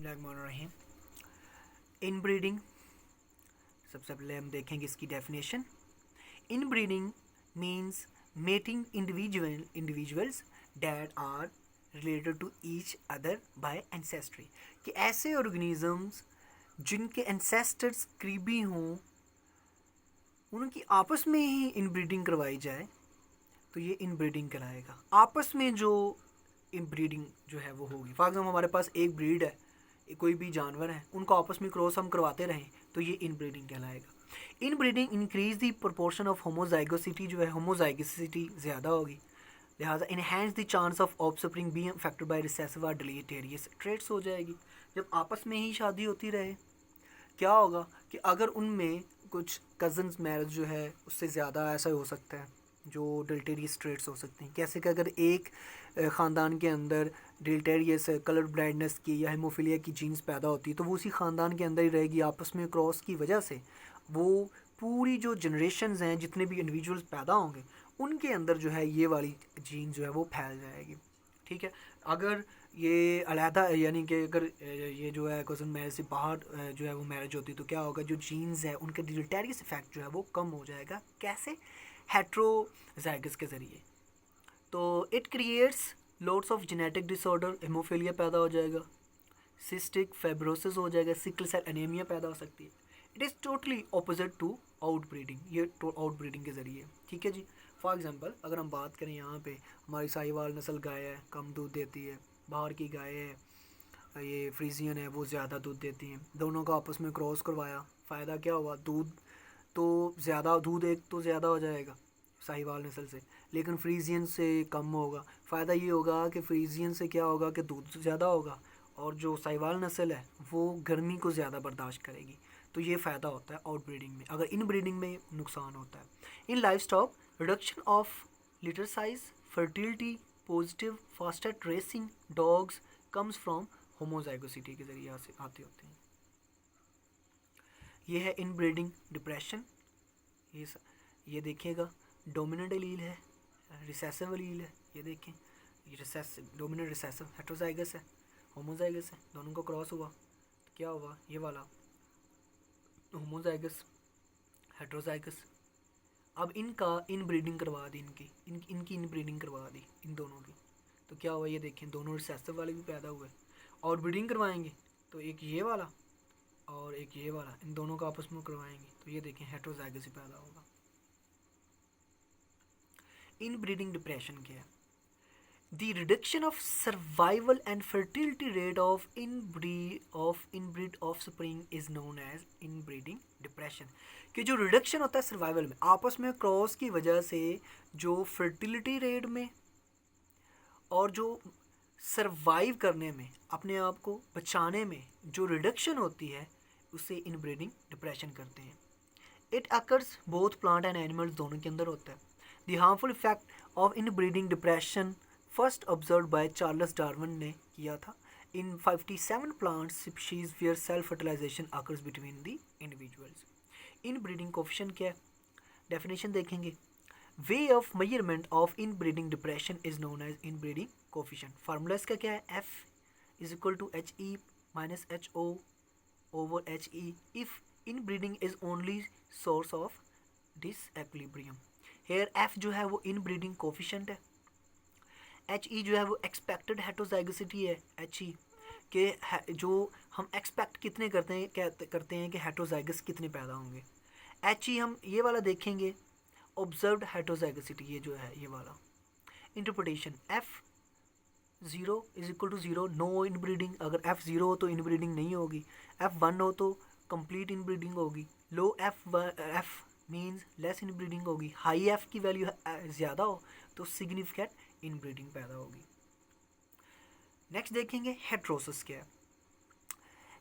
बिस्मिल्लाहिर्रहमानिर्रहीम। इनब्रीडिंग, सबसे पहले हम देखेंगे इसकी definition. Inbreeding means mating individuals that are related to each other by ancestry, कि ऐसे ऑर्गेनिजम्स जिनके एंसेस्टर्स करीबी हों उनकी आपस में ही इनब्रीडिंग करवाई जाए तो ये इनब्रीडिंग कहलाएगा। आपस में जो इनब्रीडिंग जो है वो होगी, फॉर एग्जाम्पल हमारे पास एक ब्रीड है, कोई भी जानवर है, उनको आपस में क्रॉस हम करवाते रहें तो ये इनब्रीडिंग कहलाएगा। Inbreeding increase the proportion of homozygosity, जो है होमोजाइगोसिटी ज़्यादा होगी, लिहाजा enhance the chance of offspring being affected by recessive और डिलीटेरियस ट्रेट्स हो जाएगी। जब आपस में ही शादी होती रहे, क्या होगा कि अगर उनमें कुछ कज़न्स मैरिज जो है उससे ज़्यादा ऐसा हो सकता है जो डिलीटेरियस ट्रेट्स हो सकते हैं। कैसे कि अगर एक ख़ानदान के अंदर डिलीटेरियस कलर ब्लाइंडनेस की या हेमोफीलिया की जीन्स पैदा होती है तो वो उसी ख़ानदान के अंदर ही रहेगी। आपस में क्रॉस की वजह से वो पूरी जो जनरेशन्स हैं, जितने भी इंडिविजुअल्स पैदा होंगे उनके अंदर जो है ये वाली जीन जो है वो फैल जाएगी। ठीक है, अगर ये अलहदा यानी कि अगर ये जो है कज़न मैरिज से बाहर जो है वो मैरिज होती है तो क्या होगा, जो जीन्स है उनका डिलीटेरियस इफेक्ट जो है वो कम हो जाएगा। कैसे? हेट्रोजाइगस के ज़रिए। तो it creates loads of genetic disorder, haemophilia पैदा हो जाएगा, सिस्टिक फाइब्रोसिस हो जाएगा, सिकल सेल एनीमिया पैदा हो सकती है। It is totally opposite to outbreeding, ये आउट ब्रीडिंग के ज़रिए। ठीक है जी। फॉर एग्जांपल अगर हम बात करें, यहाँ पे हमारी साहिवाल नस्ल गाय है, कम दूध देती है, बाहर की गाय है ये फ्रीजियन है वो ज़्यादा दूध देती हैं, दोनों का आपस में क्रॉस करवाया, फ़ायदा क्या हुआ? दूध तो ज़्यादा, दूध एक तो ज़्यादा हो जाएगा साहिवाल नस्ल से, लेकिन फ्रीजियन से कम होगा। फ़ायदा ये होगा कि फ्रीजियन से क्या होगा कि दूध ज़्यादा होगा और जो साहिवाल नस्ल है वो गर्मी को ज़्यादा बर्दाश्त करेगी। तो ये फ़ायदा होता है आउट ब्रीडिंग में। अगर इन ब्रीडिंग में नुकसान होता है। In life stock reduction of litre size, fertility, positive faster racing dogs comes from homozygosity के ज़रिए आते होते हैं। ये है इन ब्रीडिंग डिप्रेशन। ये देखिएगा, डोमिनेंट एलील है, रिसेसिव एलील है। ये देखें, ये रिसेसिव, डोमिनेंट रिसेसिव, हेट्रोजाइगस है, होमोजाइगस है, दोनों को क्रॉस हुआ तो क्या हुआ? ये वाला होमोजाइगस, हेट्रोजाइगस। अब इनका इन ब्रीडिंग करवा दी, इनकी इन ब्रीडिंग करवा दी इन दोनों की, तो क्या हुआ? ये देखें, दोनों रिसेसिव वाले भी पैदा हुए। और ब्रीडिंग करवाएंगे तो एक ये वाला और एक ये वाला, इन दोनों का आपस में करवाएंगे तो ये देखें हेट्रोजाइगस ही पैदा होगा। इन ब्रीडिंग डिप्रेशन क्या है? The reduction of survival and fertility rate of inbreed offspring is known as inbreeding depression. कि जो रिडक्शन होता है सर्वाइवल में, आपस में क्रॉस की वजह से जो फर्टिलिटी रेट में और जो सर्वाइव करने में, अपने आप को बचाने में जो रिडक्शन होती है उसे इनब्रीडिंग डिप्रेशन करते हैं। It occurs both plant and animals, दोनों के अंदर होता है। The harmful effect of inbreeding depression first observe by Charles Darwin ने किया था in 57 plant species where self fertilization occurs between the individuals. Inbreeding coefficient क्या है? डेफिनेशन देखेंगे। Way of measurement of inbreeding depression is known as inbreeding coefficient. Formula इसका क्या है? F is equal to HE minus HO over HE if inbreeding is only source of disequilibrium. Here F जो है वो inbreeding coefficient है, HE जो है वो एक्सपेक्टेड हेट्रोजाइगोसिटी है, HE के जो हम एक्सपेक्ट कितने करते हैं कि हेट्रोजाइगस कितने पैदा होंगे। HE हम ये वाला देखेंगे, ऑब्जर्व्ड हेट्रोजाइगोसिटी, ये जो है ये वाला। Interpretation F 0 is equal to 0, no inbreeding. अगर F 0 हो तो इन ब्रीडिंग नहीं होगी, F 1 हो तो कंप्लीट इन ब्रीडिंग होगी, लो F means less in breeding होगी, हाई F की वैल्यू ज़्यादा हो तो सिग्निफिकेंट इन ब्रीडिंग पैदा होगी। नेक्स्ट देखेंगे हेट्रोसिस क्या है।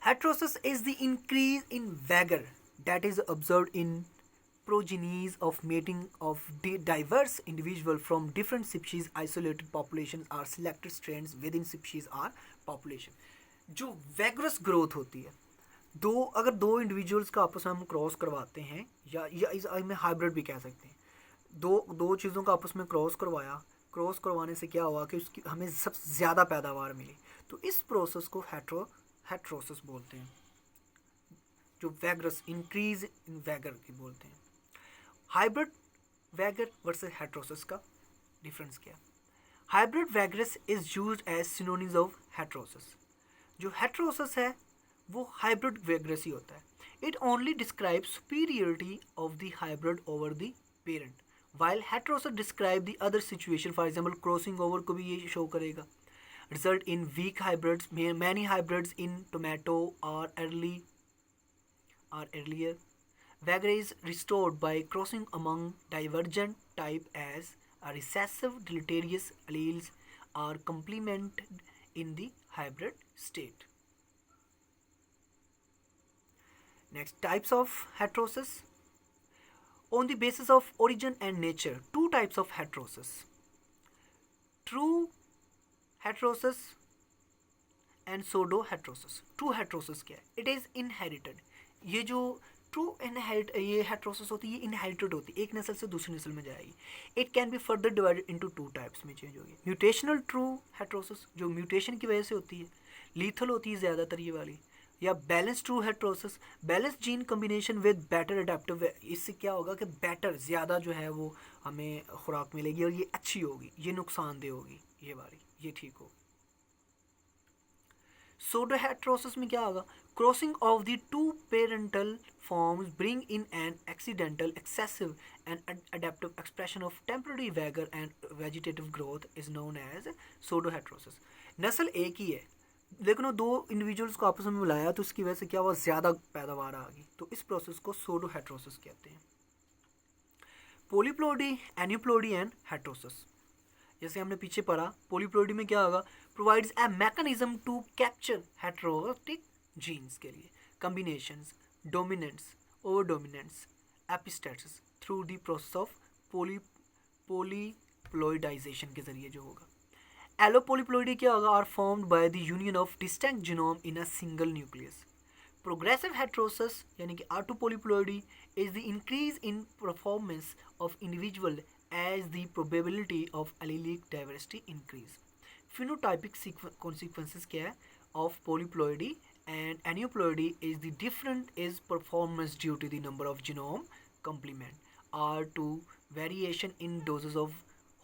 Heterosis is the increase in vigour that is observed in progenies of mating of diverse individual from different species, isolated populations are selected strains within species or population। जो वैगरस growth होती है, अगर दो individuals का आपस में हम क्रॉस करवाते हैं या इस में हाइब्रिड भी कह सकते हैं, दो चीज़ों का आपस में क्रॉस करवाने से क्या हुआ कि उसकी हमें सबसे ज़्यादा पैदावार मिली, तो इस प्रोसेस को हेट्रो हेट्रोसिस बोलते हैं, जो वैगरस इंक्रीज इन वैगर की बोलते हैं। हाइब्रिड वैगर वर्सेस हेट्रोसिस का डिफरेंस क्या है? Hybrid vigours is used as synonyms of heterosis. जो हेट्रोसिस है वो हाइब्रिड वैगरस ही होता है। It only describe superiority of the hybrid over the parent, while heterosis describe the other situation. For example crossing over को भी ये show करेगा। Result in weak hybrids, many hybrids in tomato are earlier. Vega is restored by crossing among divergent type as a recessive deleterious alleles are complemented in the hybrid state. Next, types of heterosis. On the basis of origin and nature, two types of heterosis. True heterosis and pseudo heterosis. True heterosis क्या है? It is inherited. ये जो true ये heterosis होती है, ये inherited होती है, एक नस्ल से दूसरी नस्ल में जाएगी। It can be further divided into two types में चेंज होगी। म्यूटेशनल ट्रू हेट्रोसिस, जो म्यूटेशन की वजह से होती है, लीथल होती है ज़्यादातर ये वाली। या balance true heterosis, balance gene combination with better adaptive. इससे क्या होगा कि बेटर ज़्यादा जो है वो हमें खुराक मिलेगी और ये अच्छी होगी, ये नुकसानदेह होगी, ये वाली ये ठीक होगी। Pseudo heterosis में क्या होगा? Crossing of the two parental forms bring in an accidental, excessive and adaptive expression of temporary vigor and vegetative growth is known as pseudo heterosis. नस्ल एक ही है लेकिन दो इंडिविजुअल्स को आपस में मिलाया तो इसकी वजह से क्या हुआ, ज़्यादा पैदावार आ गई, तो इस प्रोसेस को pseudo heterosis कहते हैं। Polyploidy, aneuploidy and heterosis. जैसे हमने पीछे पढ़ा, पोलीप्लोडी में क्या होगा? Provides a mechanism to capture heterotic genes के लिए combinations, dominants, over dominants, epistasis through the process of polyploidization के जरिए जो होगा। एलोपोलीप्लोइडी क्या होगा? Are formed by the union of distinct genome in a single nucleus. Progressive heterosis यानी कि autopolyploidy is the increase in performance of individual as the probability of allelic diversity increase. Phenotypic consequences क्या है of polyploidy and aneuploidy is the different is performance due to the number of genome complement or to variation in doses of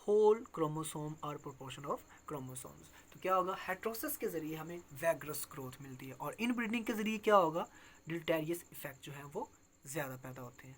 whole chromosome or proportion of chromosomes. तो क्या होगा? Heterosis के जरिए हमें वैगरस growth मिलती है और इनब्रीडिंग के जरिए क्या होगा? डिलेटेरियस इफेक्ट जो है वो ज़्यादा पैदा होते हैं।